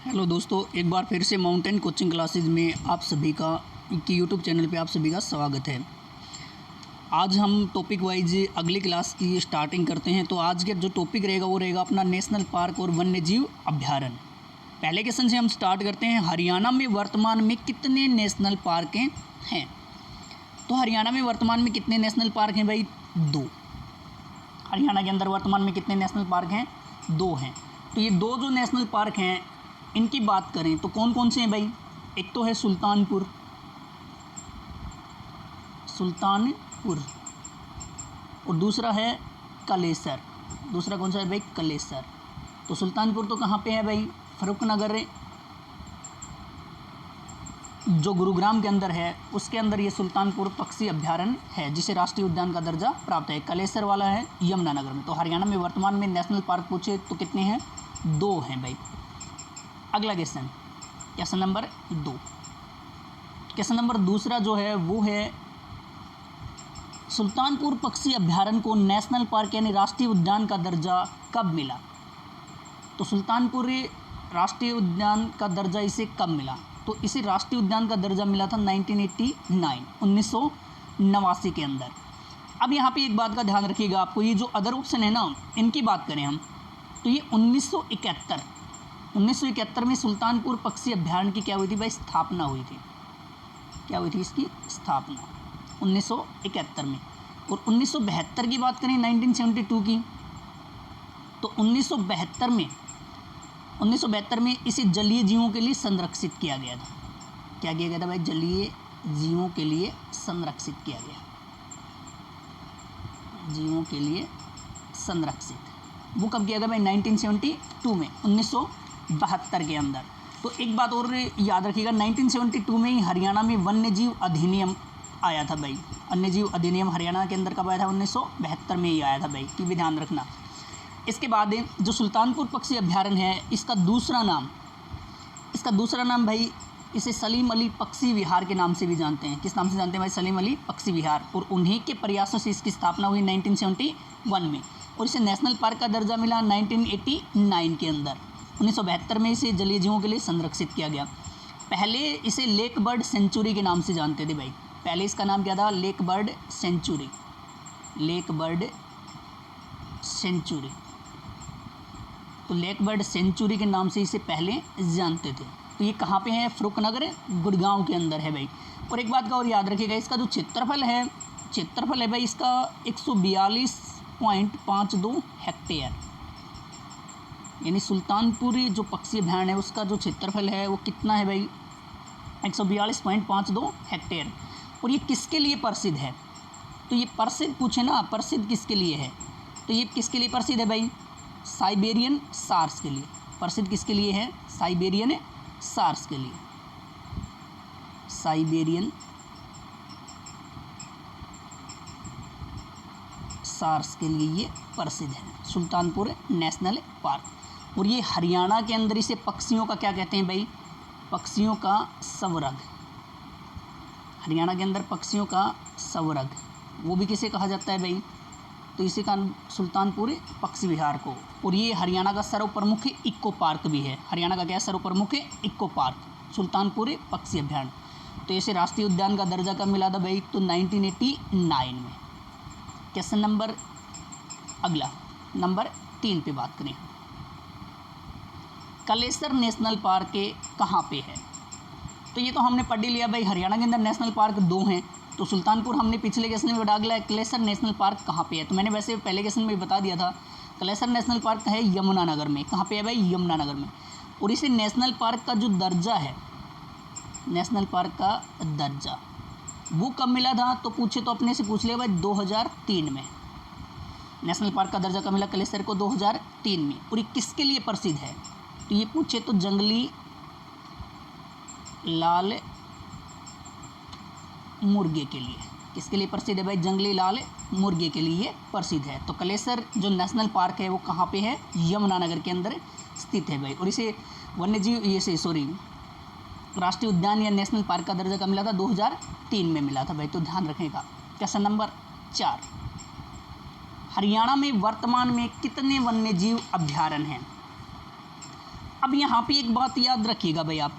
Hello दोस्तों, एक बार फिर से माउंटेन कोचिंग क्लासेस में आप सभी का की यूट्यूब चैनल पे आप सभी का स्वागत है। आज हम टॉपिक वाइज अगली क्लास की स्टार्टिंग करते हैं। तो आज के जो टॉपिक रहेगा वो रहेगा अपना नेशनल पार्क और वन्य जीव अभ्यारण्य। पहले क्वेश्चन से हम स्टार्ट करते हैं। हरियाणा में वर्तमान में कितने नेशनल पार्क हैं? तो हरियाणा में वर्तमान में कितने नेशनल पार्क हैं भाई? 2। हरियाणा के अंदर वर्तमान में कितने नेशनल पार्क हैं? 2 हैं। तो ये 2 जो नेशनल पार्क हैं इनकी बात करें तो कौन कौन से हैं भाई? एक तो है सुल्तानपुर और दूसरा है कलेसर। दूसरा कौन सा है भाई? कलेसर। तो सुल्तानपुर तो कहाँ पे है भाई? फरुखनगर जो गुरुग्राम के अंदर है उसके अंदर ये सुल्तानपुर पक्षी अभ्यारण्य है जिसे राष्ट्रीय उद्यान का दर्जा प्राप्त है। कलेसर वाला है यमुनानगर में। तो हरियाणा में वर्तमान में नेशनल पार्क पूछे तो कितने हैं? 2 हैं भाई। अगला क्वेश्चन नंबर 2। क्वेश्चन नंबर दूसरा जो है वो है सुल्तानपुर पक्षी अभ्यारण्य को नेशनल पार्क यानी राष्ट्रीय उद्यान का दर्जा कब मिला? तो सुल्तानपुर राष्ट्रीय उद्यान का दर्जा इसे कब मिला? तो इसे राष्ट्रीय उद्यान का दर्जा मिला था 1989 के अंदर। अब यहाँ पे एक बात का ध्यान रखिएगा, आपको ये जो अदर ऑप्शन है ना इनकी बात करें हम तो ये 1971 में सुल्तानपुर पक्षी अभ्यारण्य की क्या हुई थी भाई? स्थापना हुई थी। क्या हुई थी इसकी? स्थापना 1971 में। और 1972 की बात करें 1972 की तो 1972 में इसे जलीय जीवों के लिए संरक्षित किया गया था। क्या किया गया था भाई? जलीय जीवों के लिए संरक्षित किया गया। जीवों के लिए संरक्षित वो कब किया गया भाई? 1972 में, 1972 के अंदर। तो एक बात और याद रखिएगा, 1972 में ही हरियाणा में वन्य जीव अधिनियम आया था भाई। वन्य जीव अधिनियम हरियाणा के अंदर कब आया था? 1972 में ही आया था भाई, ये भी ध्यान रखना। इसके बाद जो सुल्तानपुर पक्षी अभ्यारण्य है इसका दूसरा नाम भाई इसे सलीम अली पक्षी विहार के नाम से भी जानते हैं। किस नाम से जानते हैं भाई? सलीम अली पक्षी विहार। और उन्हीं के प्रयासों से इसकी स्थापना हुई 1971 में और इसे नेशनल पार्क का दर्जा मिला 1989 के अंदर। 1972 में इसे जलीय जीवों के लिए संरक्षित किया गया। पहले इसे लेक बर्ड सेंचुरी के नाम से जानते थे भाई। पहले इसका नाम क्या था? Lake bird sanctuary. तो लेक बर्ड सेंचुरी के नाम से इसे पहले जानते थे। तो ये कहाँ पे है? फरुखनगर गुड़गांव के अंदर है भाई। और एक बात का और याद रखिएगा, इसका जो क्षेत्रफल है भाई इसका 142.52 हेक्टेयर। यानी सुल्तानपुर जो पक्षी अभ्यारण्य है उसका जो क्षेत्रफल है वो कितना है भाई? 142.52 हेक्टेयर। और ये किसके लिए प्रसिद्ध है? तो ये प्रसिद्ध पूछे ना, प्रसिद्ध किसके लिए है? तो ये किसके लिए प्रसिद्ध है भाई? साइबेरियन सार्स के लिए। प्रसिद्ध किसके लिए है? साइबेरियन सार्स के लिए। साइबेरियन सार्स के लिए ये प्रसिद्ध है सुल्तानपुर नेशनल पार्क। और ये हरियाणा के अंदर इसे पक्षियों का क्या कहते हैं भाई? पक्षियों का संवर्ग। हरियाणा के अंदर पक्षियों का संवर्ग वो भी किसे कहा जाता है भाई? तो इसे का सुल्तानपुर पक्षी विहार को। और ये हरियाणा का सर्वप्रमुख इको पार्क भी है। हरियाणा का क्या है? सर्वप्रमुख इको पार्क सुल्तानपुर पक्षी अभ्यारण्य। तो इसे राष्ट्रीय उद्यान का दर्जा कब मिला था भाई? तो 1989 में। क्वेश्चन नंबर अगला नंबर 3 पे बात करें। कलेसर नेशनल पार्क के कहाँ पे है? तो ये तो हमने पढ़ ही लिया भाई। हरियाणा के अंदर नेशनल पार्क 2 हैं। तो सुल्तानपुर हमने पिछले क्वेश्चन में बता दिया। कलेसर नेशनल पार्क कहाँ पे है? तो मैंने वैसे पहले क्वेश्चन में बता दिया था। कलेसर नेशनल पार्क है यमुनानगर में। कहाँ पे है भाई? यमुनानगर में। और इसे नेशनल पार्क का जो दर्जा है, नेशनल पार्क का दर्जा वो कब मिला था? तो पूछे तो अपने से पूछ लिया भाई 2003 में। नेशनल पार्क का दर्जा कब मिला कलेसर को? 2003 में। और ये किसके लिए प्रसिद्ध है? तो ये पूछे तो जंगली लाल मुर्गे के लिए। किसके लिए प्रसिद्ध है भाई? जंगली लाल मुर्गे के लिए प्रसिद्ध है। तो कलेसर जो नेशनल पार्क है वो कहाँ पे है? यमुनानगर के अंदर स्थित है भाई। और इसे राष्ट्रीय उद्यान या नेशनल पार्क का दर्जा कब मिला था? 2003 में मिला था भाई। तो ध्यान रखिएगा। क्वेश्चन नंबर 4, हरियाणा में वर्तमान में कितने वन्य जीव अभ्यारण्य हैं? अब यहाँ पे एक बात याद रखिएगा भाई आप,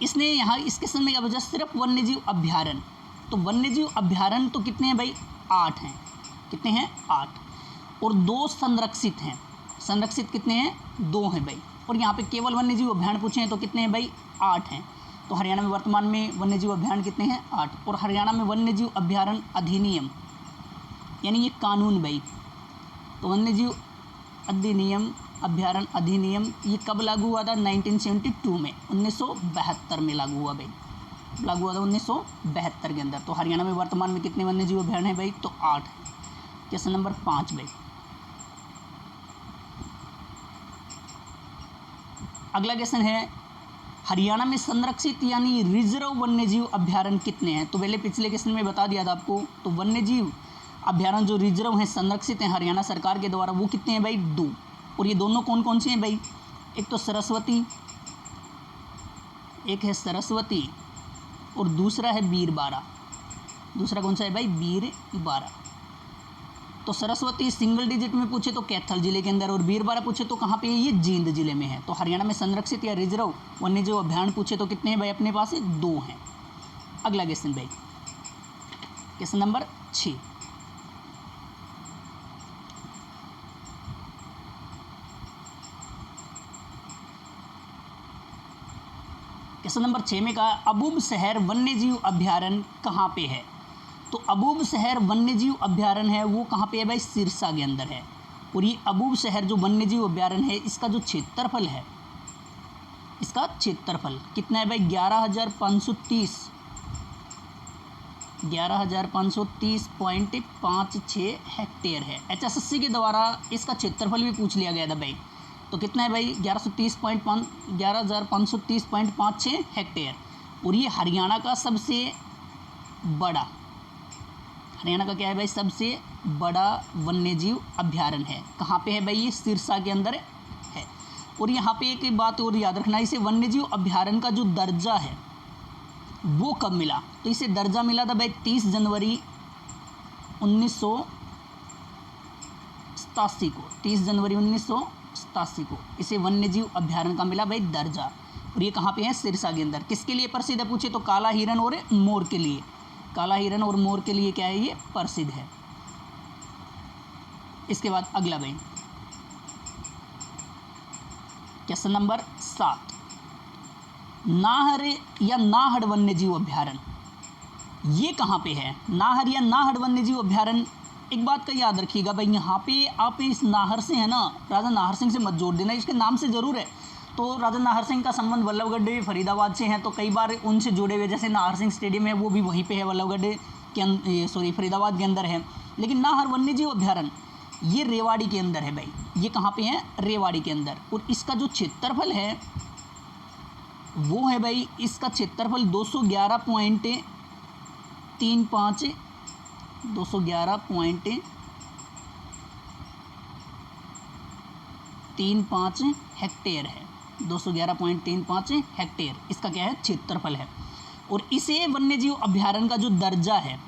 इसने यहाँ इस क्वेश्चन में क्या बचा, सिर्फ वन्यजीव अभ्यारण्य। तो वन्यजीव अभ्यारण्य तो कितने हैं भाई, 8 हैं। कितने हैं, 8। और 2 संरक्षित हैं। संरक्षित कितने हैं, 2 हैं भाई। और यहाँ पे केवल वन्यजीव अभ्यारण्य पूछे हैं तो कितने हैं भाई, 8 हैं। तो हरियाणा में वर्तमान में वन्यजीव अभ्यारण्य कितने हैं, 8। और हरियाणा में वन्यजीव अभ्यारण्य अधिनियम यानी ये कानून भाई, तो वन्यजीव अधिनियम, अभ्यारण्य अधिनियम ये कब लागू हुआ था, 1972 में, 1972 में लागू हुआ भाई, लागू हुआ था 1972 के अंदर। तो हरियाणा में वर्तमान में कितने वन्यजीव अभ्यारण्य हैं भाई, तो 8 है। क्वेश्चन नंबर 5 भाई, अगला क्वेश्चन है, हरियाणा में संरक्षित यानी रिजर्व वन्यजीव अभ्यारण्य कितने हैं। तो पहले पिछले क्वेश्चन में बता दिया था आपको। तो वन्यजीव अभ्यारण्य जो रिजर्व हैं, संरक्षित हैं हरियाणा सरकार के द्वारा, वो कितने हैं भाई, 2। और ये दोनों कौन कौन से हैं भाई, एक तो सरस्वती, एक है सरस्वती और दूसरा है बीरबारा। दूसरा कौन सा है भाई, बीरबारा। तो सरस्वती सिंगल डिजिट में पूछे तो कैथल जिले के अंदर, और बीरबारा पूछे तो कहाँ पे है, ये जींद जिले में है। तो हरियाणा में संरक्षित या रिजर्व वन्यजीव अभ्यारण्य पूछे तो कितने हैं भाई, अपने पास 2 हैं। अगला क्वेश्चन भाई, क्वेश्चन नंबर 6, क्वेश्चन नंबर 6 में कहा अबूब शहर वन्यजीव अभ्यारण्य कहाँ पे है। तो अबूब शहर वन्यजीव अभ्यारण्य है वो कहाँ पे है भाई, सिरसा के अंदर है। और ये अबूब शहर जो वन्यजीव अभ्यारण्य है, इसका जो क्षेत्रफल है, इसका क्षेत्रफल कितना है भाई, 11,530.56 हेक्टेयर है। HSSC के द्वारा इसका क्षेत्रफल भी पूछ लिया गया था भाई। तो कितना है भाई, 11,530.56 हेक्टेयर। और ये हरियाणा का सबसे बड़ा, हरियाणा का क्या है भाई, सबसे बड़ा वन्यजीव अभ्यारण्य है। कहाँ पे है भाई, ये सिरसा के अंदर है। और यहाँ पे एक बात और याद रखना, इसे वन्यजीव अभ्यारण्य का जो दर्जा है वो कब मिला। तो इसे दर्जा मिला था भाई 30 जनवरी 1987 को। 30 जनवरी 1987 को इसे वन्यजीव अभ्यारण्य का मिला भाई दर्जा। और ये कहाँ पे है, सिरसा के अंदर। किसके लिए प्रसिद्ध है पूछे तो काला हिरन और मोर के लिए। काला हिरन और मोर के लिए क्या है, ये प्रसिद्ध है। इसके बाद अगला भाई, क्वेश्चन नंबर 7, नाहर या नाहड़ वन्यजीव अभ्यारण्य ये कहाँ पे है। नाहर या नाहड़ वन्यजीव अभ्यारण्य, एक बात का याद रखिएगा भाई, यहाँ पे आप इस नाहर से है ना, राजा नाहर सिंह से मत जोड़ देना, इसके नाम से जरूर है। तो राजा नाहर सिंह का संबंध वल्लभगढ़ फरीदाबाद से है, तो कई बार उनसे जुड़े हुए, जैसे नाहर सिंह स्टेडियम है वो भी वहीं पे है, वल्लभगढ़ के फरीदाबाद के अंदर है। लेकिन नाहर वन्यजीव अभ्यारण्य ये रेवाड़ी के अंदर है भाई। ये कहाँ पे है, रेवाड़ी के अंदर। और इसका जो क्षेत्रफल है वो है भाई, इसका क्षेत्रफल 211.35 हेक्टेयर है। 211.35 हेक्टेयर इसका क्या है, क्षेत्रफल है। और इसे वन्यजीव अभ्यारण्य का जो दर्जा है,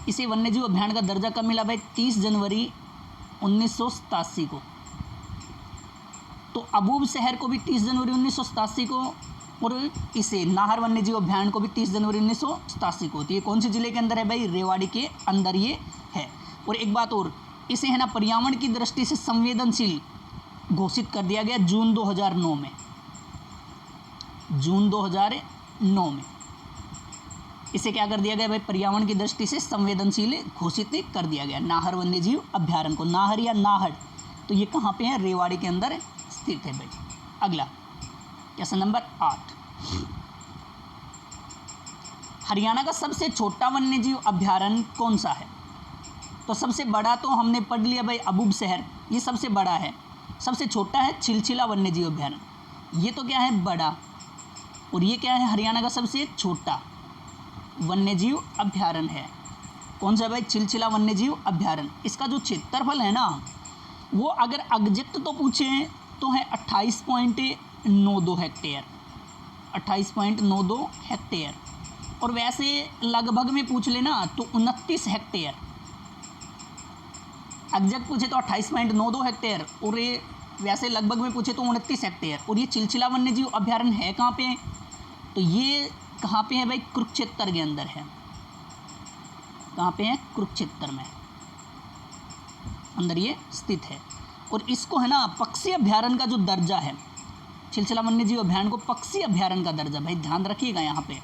इसे वन्यजीव अभ्यारण्य का दर्जा कब मिला भाई, 30 जनवरी 1987 को। तो अबूब शहर को भी 30 जनवरी 1987 को, और इसे नाहर वन्यजीव अभ्यारण्य को भी 30 जनवरी 1987 को। तो ये कौन से जिले के अंदर है भाई, रेवाड़ी के अंदर ये है। और एक बात और, इसे है ना पर्यावरण की दृष्टि से संवेदनशील घोषित कर दिया गया जून 2009 में। जून 2009 में इसे क्या कर दिया गया भाई, पर्यावरण की दृष्टि से संवेदनशील घोषित कर दिया गया नाहर वन्यजीव अभ्यारण्य को। नाहर या नाहड़ तो ये कहाँ पे है, रेवाड़ी के अंदर स्थित है भाई। अगला क्वेश्चन नंबर 8, हरियाणा का सबसे छोटा वन्यजीव अभ्यारण्य कौन सा है। तो सबसे बड़ा तो हमने पढ़ लिया भाई अबूब शहर, ये सबसे बड़ा है। सबसे छोटा है छिलछिला वन्यजीव अभ्यारण्य, ये तो क्या है, बड़ा। और ये क्या है, हरियाणा का सबसे छोटा वन्यजीव अभ्यारण्य है। कौन सा भाई, छिलछिला वन्यजीव अभ्यारण्य। इसका जो क्षेत्रफल है ना, वो अगर एग्जैक्ट तो पूछे तो है 28.92 हेक्टेयर। 28.92 हेक्टेयर। और वैसे लगभग में पूछ लेना तो 29 हेक्टेयर। एग्जैक्ट पूछे तो 28.92 हेक्टेयर, और ये वैसे लगभग में पूछे तो 29 हेक्टेयर। और ये चिलचिला वन्य जीव अभ्यारण्य है कहाँ पे? तो ये कहाँ पे है भाई? कुरुक्षेत्र के अंदर है। कहाँ पे है? कुरुक्षेत्र में अंदर ये स्थित है। और इसको है ना पक्षी अभ्यारण्य का जो दर्जा है, चिलचिला वन्य जीव अभ्यारण्य को पक्षी अभ्यारण्य का दर्जा, भाई ध्यान रखिएगा यहाँ पे,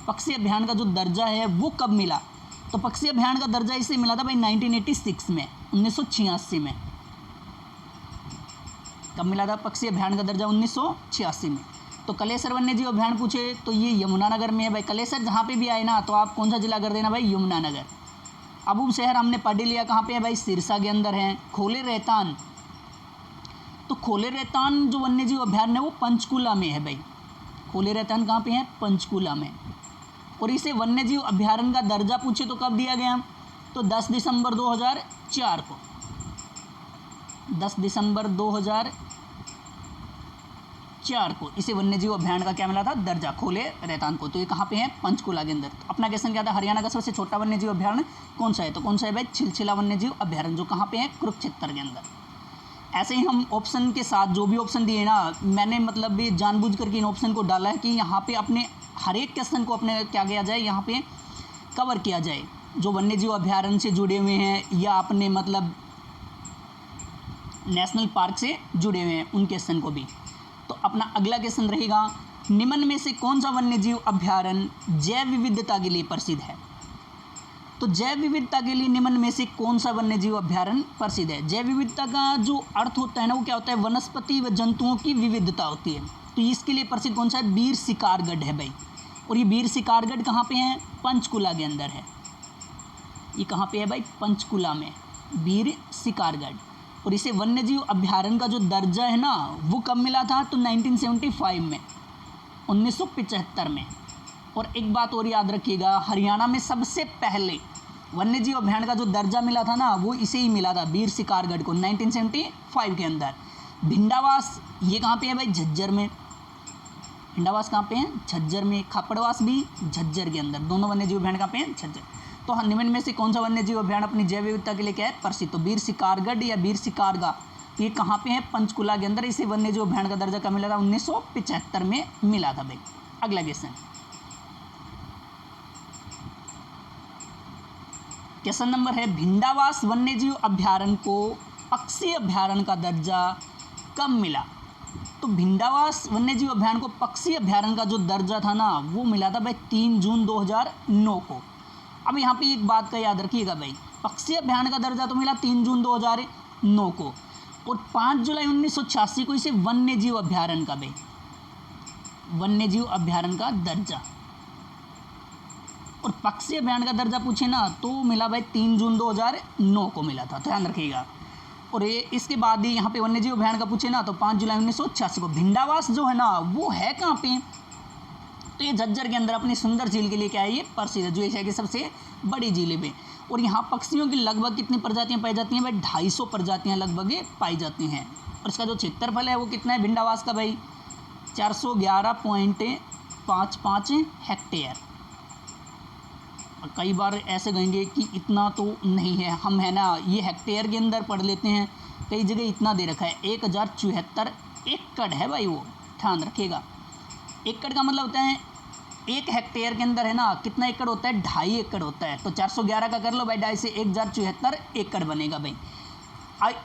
पक्षी अभ्यारण्य का जो दर्जा है वो कब मिला? तो पक्षी अभ्यारण्य का दर्जा इसे मिला था भाई 1986 में, 1986 में। कब मिला था पक्षी अभ्यारण्य का दर्जा? 1986 में। तो कलेसर वन्य जीव अभ्यारण्य पूछे तो ये यमुनानगर में है भाई। कलेसर जहाँ पे भी आए ना तो आप कौन सा जिला कर देना भाई? यमुनानगर। अबूब शहर हमने पढ़ लिया, कहाँ पे है भाई? सिरसा के अंदर है। खोले रेतान, तो खोले रेतान जो वन्य जीव अभ्यारण्य है वो पंचकुला में है भाई। खोले रेतान कहाँ पे है? पंचकुला में। और इसे वन्य जीव अभ्यारण्य का दर्जा पूछे तो कब दिया गया? तो 10 दिसंबर 2004 को, 10 दिसंबर 2004 को इसे वन्य जीव अभ्यारण्य का क्या मिला था? दर्जा, खोले रेतान को। तो ये कहाँ पे है? पंचकुला के अंदर। तो अपना क्वेश्चन क्या था? हरियाणा का सबसे छोटा वन्य जीव अभ्यारण्य कौन सा है? तो कौन सा है भाई? चिलचिला वन्य जीव अभ्यारण्य, जो कहाँ पे है? कुरुक्षेत्र के अंदर। ऐसे ही हम ऑप्शन के साथ जो भी ऑप्शन दिए ना, मैंने मतलब भी जानबूझ करके इन ऑप्शन को डाला है कि यहाँ पे अपने हर एक क्वेश्चन को अपने क्या किया जाए, यहाँ पे कवर किया जाए, जो वन्य जीव अभ्यारण्य से जुड़े हुए हैं या अपने मतलब नेशनल पार्क से जुड़े हुए हैं उन क्वेश्चन को भी। तो अपना अगला क्वेश्चन रहेगा, निम्न में से कौन सा वन्य जीव अभ्यारण्य जैव विविधता के लिए प्रसिद्ध है? तो जैव विविधता के लिए निम्न में से कौन सा वन्य जीव अभ्यारण्य प्रसिद्ध है? जैव विविधता का जो अर्थ होता है ना वो क्या होता है? वनस्पति व जंतुओं की विविधता होती है। तो इसके लिए प्रसिद्ध कौन सा है? बीर शिकारगढ़ है भाई। और ये बीर शिकारगढ़ कहाँ पे है? पंचकुला के अंदर है। ये कहाँ पे है भाई? पंचकुला में बीर शिकारगढ़। और इसे वन्य जीव अभ्यारण्य का जो दर्जा है ना वो कब मिला था? तो 1975 में, 1975 में। और एक बात और याद रखिएगा, हरियाणा में सबसे पहले वन्य जीव अभ्यारण्य का जो दर्जा मिला था ना वो इसे ही मिला था, बीर शिकारगढ़ को, 1975 के अंदर। भिंडावास ये कहाँ पे है भाई? झज्जर में। भिंडावास कहाँ पे है? झज्जर में। खापड़वास भी झज्जर के अंदर। दोनों वन्य जीव अभ्यारण्य कहाँ पे हैं? झज्जर। तो निम्न में से कौन सा वन्य जीव अभ्यारण्य अपनी जैव विविधता के लिए क्या है? प्रसिद्ध? तो बीर शिकारगढ़ या बीर शिकारगा, ये कहाँ पे है? पंचकुला के अंदर। इसे वन्य जीव अभ्यारण्य का दर्जा कब मिला था? 1975 में मिला था भाई। अगला क्वेश्चन, क्वेश्चन नंबर है, भिंडावास वन्य जीव अभ्यारण्य को पक्षी अभ्यारण्य का दर्जा कब मिला? तो भिंडावास वन्य जीव अभ्यारण्य को पक्षी अभ्यारण्य का जो दर्जा था ना वो मिला था भाई 3 जून 2009 को। अब यहाँ पे एक बात का याद रखिएगा भाई, पक्षी अभ्यारण्य का दर्जा तो मिला 3 जून 2009 को, और 5 जुलाई 1986 को इसे वन्य जीव अभ्यारण्य का भाई, वन्य जीव अभ्यारण्य का दर्जा। और पक्षी अभ्यारण्य का दर्जा पूछे ना तो मिला भाई 3 जून 2009 को मिला था, ध्यान रखिएगा। और ये इसके बाद ही यहाँ पे वन्य जीव अभ्यारण्य का पूछे ना तो 5 जुलाई 1986 को। भिंडावास जो है ना वो है कहाँ पे? तो ये झज्जर के अंदर अपनी सुंदर झील के लिए क्या है? ये प्रसिद्ध है, जो एशिया की सबसे बड़ी झील है। और यहाँ पक्षियों की लगभग कितनी प्रजातियाँ पाई जाती हैं भाई? 250 प्रजातियाँ लगभग पाई जाती हैं। और इसका जो क्षेत्रफल है वो कितना है भिंडावास का भाई? 411.55 हेक्टेयर। कई बार ऐसे कहेंगे कि इतना तो नहीं है, हम है ना ये हेक्टेयर के अंदर पढ़ लेते हैं, कई जगह इतना दे रखा है, 1074 एकड़ है भाई, वो ध्यान रखिएगा। एकड़ का मतलब होता है 1 हेक्टेयर के अंदर है ना कितना एकड़ होता है? 2.5 एकड़ होता है। तो 411 का कर लो भाई 2.5 से 1074 एकड़ बनेगा भाई।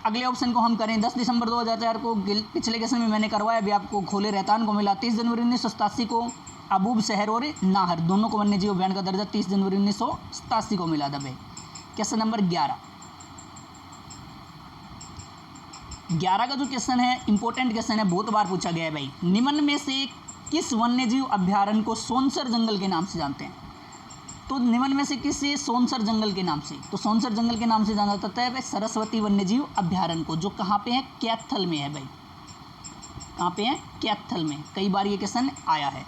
अगले ऑप्शन को हम करें, 10 दिसंबर 2004 को पिछले क्वेश्चन में मैंने करवाया भी आपको, खोले रेतान को मिला। 30 जनवरी 1987 को अबूब शहर और नाहर दोनों को वन्य जीव अभ्यारण्य का दर्जा 30 जनवरी 1987 को मिला था भाई। क्वेश्चन नंबर 11 का जो क्वेश्चन है इंपॉर्टेंट क्वेश्चन है, बहुत बार पूछा गया है भाई। निम्न में से किस वन्य जीव अभ्यारण्य को सोनसर जंगल के नाम से जानते हैं? तो निम्न में से किसे सोनसर जंगल के नाम से? तो सोनसर जंगल के नाम से जाना जाता है भाई सरस्वती वन्य जीव अभ्यारण्य को, जो कहाँ पे है? कैथल में है भाई। कहाँ पे है? कैथल में। कई बार ये क्वेश्चन आया है।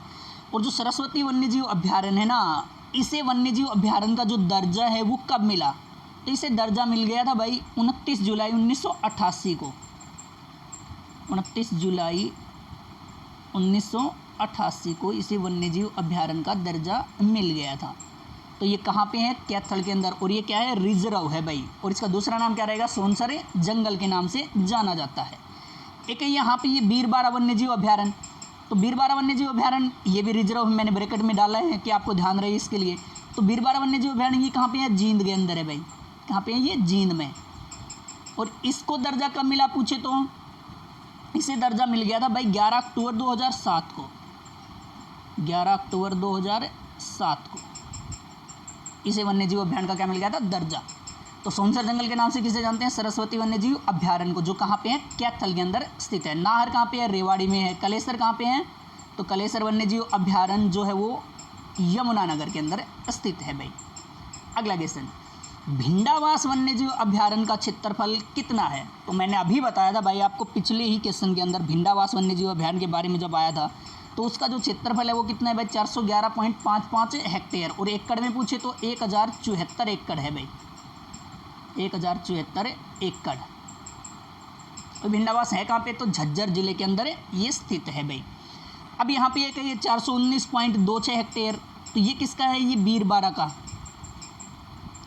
और जो सरस्वती वन्य जीव अभ्यारण्य है ना, इसे वन्य जीव अभ्यारण्य का जो दर्जा है वो कब मिला? तो इसे दर्जा मिल गया था भाई 29 जुलाई 1988 को। 29 जुलाई 1988 को इसे वन्य जीव अभ्यारण्य का दर्जा मिल गया था। तो ये कहाँ पे है? कैथल के अंदर। और ये क्या है? रिजर्व है भाई। और इसका दूसरा नाम क्या रहेगा? सोनसर जंगल के नाम से जाना जाता है। एक है यहाँ पे ये बीरबारा वन्यजीव अभ्यारण्य। तो बीरबारा वन्यजीव अभ्यारण्य ये भी रिजर्व मैंने ब्रैकेट में डाला है कि आपको ध्यान रहे इसके लिए। तो बीरबारा वन्यजीव अभ्यारण्य ये कहाँ पे है, जींद के अंदर है भाई। कहाँ पे है ये, जींद में। और इसको दर्जा कब मिला पूछे तो इसे दर्जा मिल गया था भाई 11 अक्टूबर 2007 को। 11 अक्टूबर 2007 को इसे वन्यजीव अभ्यारण्य का क्या मिल गया था, दर्जा। तो सोनसर जंगल के नाम से किसे जानते हैं, सरस्वती वन्यजीव अभ्यारण्य को, जो कहाँ पे है, कैथल के अंदर स्थित है। नाहर कहाँ पे है, रेवाड़ी में है। कलेसर कहाँ पे है, तो कलेसर वन्यजीव अभ्यारण्य जो है वो यमुनानगर के अंदर स्थित है भाई। अगला क्वेश्चन, भिंडावास वन्यजीव अभ्यारण्य का क्षेत्रफल कितना है। तो मैंने अभी बताया था भाई आपको पिछले ही क्वेश्चन के अंदर भिंडावास वन्यजीव अभ्यारण्य के बारे में जब आया था, तो उसका जो क्षेत्रफल है वो कितना है भाई, 411.55 हेक्टेयर। और एकड़ में पूछे तो 1074 एकड़ है भाई, 1074 एकड़। और भिंडावास है कहाँ पे, तो झज्जर जिले के अंदर ये स्थित है भाई। अब यहाँ पे एक है ये 419.26 हेक्टेयर। तो ये किसका है, ये बीरबारा का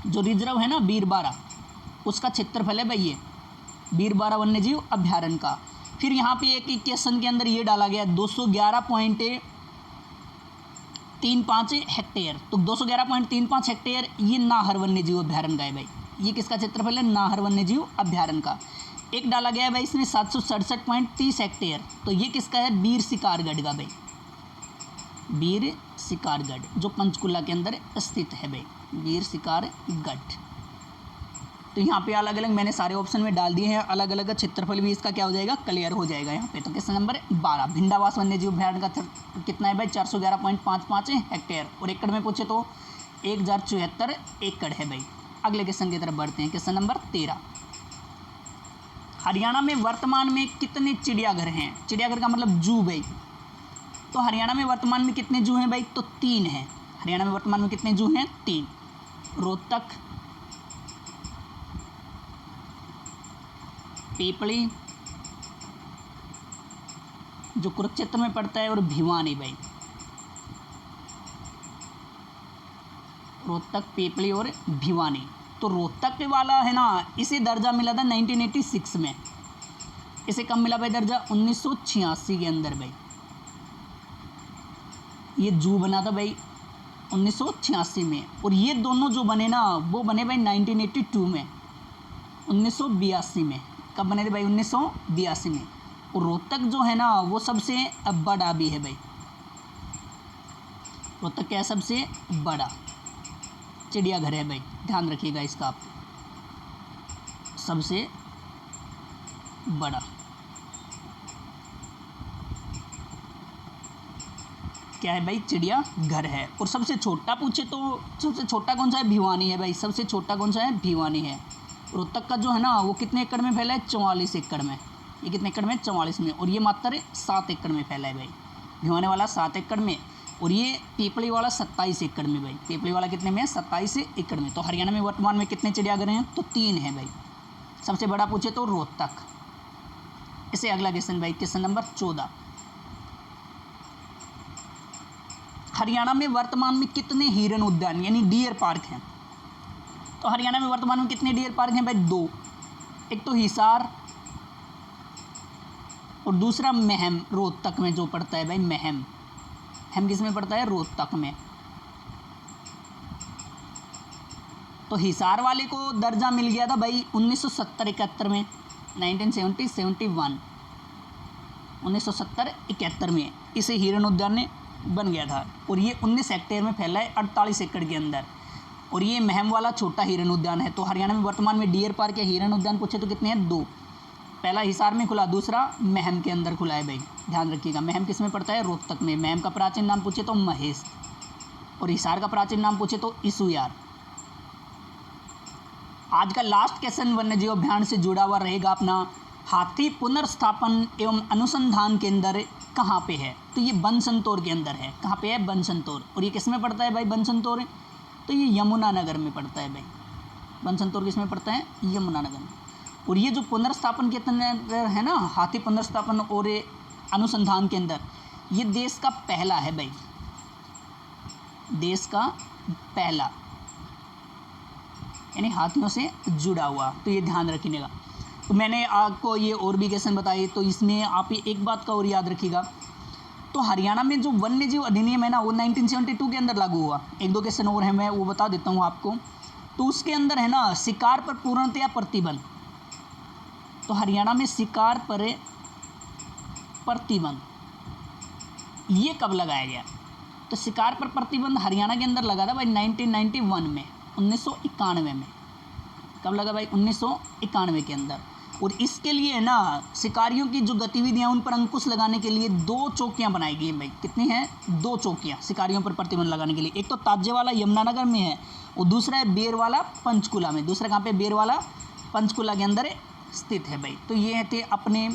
जो रिजर्व है ना, बीरबारा, उसका क्षेत्रफल है भाई ये बीरबारा वन्यजीव अभ्यारण्य का। फिर यहाँ पे एक क्वेश्चन के अंदर ये डाला गया 211.35 हेक्टेयर। तो 211.35 हेक्टेयर ये नाहर वन्यजीव अभ्यारण्य का है भाई। ये किसका क्षेत्रफल है, नाहर वन्यजीव अभ्यारण्य का। एक डाला गया है भाई इसमें 767.30 हेक्टेयर। तो ये किसका है, वीर शिकारगढ़ का भाई, वीर शिकारगढ़ जो पंचकुला के अंदर स्थित है भाई, वीर शिकारगढ़। तो यहाँ पे अलग अलग मैंने सारे ऑप्शन में डाल दिए हैं, अलग अलग क्षेत्रफल भी इसका क्या हो जाएगा, क्लियर हो जाएगा यहाँ पे। तो क्वेश्चन नंबर 12, भिंडावास वन्यजीव अभ्यारण्य का कितना है भाई, 411.55 हेक्टेयर। और एकड़ में पूछे तो 1074 एकड़ है भाई। अगले क्वेश्चन की तरफ बढ़ते हैं। क्वेश्चन नंबर 13, हरियाणा में वर्तमान में कितने चिड़ियाघर हैं। चिड़ियाघर का मतलब जू भाई। तो हरियाणा में वर्तमान में कितने जू हैं भाई, तो 3 हैं। हरियाणा में वर्तमान में कितने जू हैं, 3। रोहतक, पीपली जो कुरुक्षेत्र में पड़ता है, और भिवानी भाई। रोहतक, पीपली और भिवानी। तो रोहतक वाला है ना, इसे दर्जा मिला था 1986 में। इसे कब मिला भाई दर्जा, 1986 के अंदर भाई। ये जू बना था भाई 1986 में। और ये दोनों जो बने ना, वो बने भाई 1982 में, 1982 में। कब बने थे भाई, 1982 में। और रोहतक जो है ना, वो सबसे बड़ा भी है भाई। रोहतक क्या है, सबसे बड़ा चिड़ियाघर है भाई, ध्यान रखिएगा इसका आप, सबसे बड़ा क्या है भाई, चिड़ियाघर है। और सबसे छोटा पूछे तो सबसे छोटा कौन सा है, भिवानी है भाई। सबसे छोटा कौन सा है, भिवानी है। रोहतक का जो है ना, वो कितने एकड़ में फैला है, 44 एकड़ में। ये कितने एकड़ में, 44 में। और ये मात्र 7 एकड़ में फैला है भाई, भिवानी वाला 7 एकड़ में। और ये पीपली वाला 27 एकड़ में भाई। पीपली वाला कितने में है, 27 एकड़ में। तो हरियाणा में वर्तमान में कितने चिड़ियाघर हैं, तो 3 है भाई। सबसे बड़ा पूछे तो रोहतक। इसे अगला क्वेश्चन भाई, क्वेश्चन नंबर 14, हरियाणा में वर्तमान में कितने हिरन उद्यान यानी डियर पार्क हैं। तो हरियाणा में वर्तमान में कितने डियर पार्क हैं भाई, 2। एक तो हिसार और दूसरा महम, रोहतक में जो पड़ता है भाई, महम। हम किस में पड़ता है, रोहतक में। तो हिसार वाले को दर्जा मिल गया था भाई 1970-71 में, 1970-71, 1970-71 में इसे हिरन उद्यान ने बन गया था। और ये 19 हेक्टेयर में फैला है, 48 एकड़ के अंदर। और ये महम वाला छोटा हिरन उद्यान है। तो हरियाणा में वर्तमान में डियर पार्क या हिरन उद्यान पूछे तो कितने हैं, 2। पहला हिसार में खुला, दूसरा महम के अंदर खुला है भाई, ध्यान रखिएगा। महम किस में पड़ता है, रोहतक में। महम का प्राचीन नाम पूछे तो महेश, और हिसार का प्राचीन नाम पूछे तो इसुयार। आज का लास्ट क्वेश्चन वन्यजीव अभ्यारण्य से जुड़ा हुआ रहेगा अपना, हाथी पुनर्स्थापन एवं अनुसंधान केंद्र कहाँ पे है। तो ये बनसंतोर के अंदर है। कहाँ पे है, बनसंतोर। और ये किस में पड़ता है भाई, बनसंतोर, तो ये यमुनानगर में पड़ता है भाई। बनसंतोर किस में पड़ता है, यमुनानगर में। और ये जो पुनर्स्थापन केंद्र है ना, हाथी पुनर्स्थापन और अनुसंधान केंद्र, ये देश का पहला है भाई, देश का पहला, यानी हाथियों से जुड़ा हुआ। तो ये ध्यान रखिएगा। तो मैंने आपको ये और भी क्वेश्चन बताए, तो इसमें आप एक बात का और याद रखिएगा, तो हरियाणा में जो वन्य जीव अधिनियम है ना वो 1972 के अंदर लागू हुआ। एक दो क्वेश्चन और है, मैं वो बता देता हूँ आपको। तो उसके अंदर है ना शिकार पर पूर्णतया प्रतिबंध। तो हरियाणा में शिकार पर प्रतिबंध ये कब लगाया गया? तो शिकार पर प्रतिबंध हरियाणा के अंदर लगा था भाई 1991 में, 1991 में। कब लगा भाई? 1991 के अंदर। और इसके लिए है ना शिकारियों की जो गतिविधियां उन पर अंकुश लगाने के लिए 2 चौकियां बनाई गई हैं भाई। कितनी हैं? 2 चौकियां शिकारियों पर प्रतिबंध लगाने के लिए। एक तो ताजेवाला यमुनानगर में है और दूसरा है बेरवाला पंचकुला में। दूसरा कहाँ पे? बेरवाला पंचकुला के अंदर स्थित है भाई। तो ये थे अपने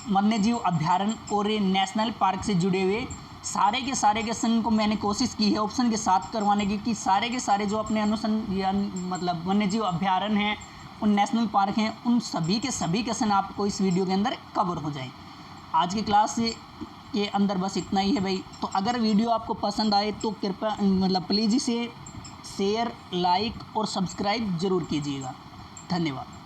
वन्यजीव अभ्यारण्य और नेशनल पार्क से जुड़े हुए सारे के सारे क्वेश्चन को मैंने कोशिश की है ऑप्शन के साथ करवाने की, कि सारे के सारे जो अपने अनुसंधान मतलब वन्यजीव अभ्यारण्य हैं, उन नेशनल पार्क हैं, उन सभी के सभी क्वेश्चन आपको इस वीडियो के अंदर कवर हो जाए। आज की क्लास के अंदर बस इतना ही है भाई। तो अगर वीडियो आपको पसंद आए तो कृपया मतलब प्लीज़ इसे शेयर, लाइक और सब्सक्राइब ज़रूर कीजिएगा। धन्यवाद।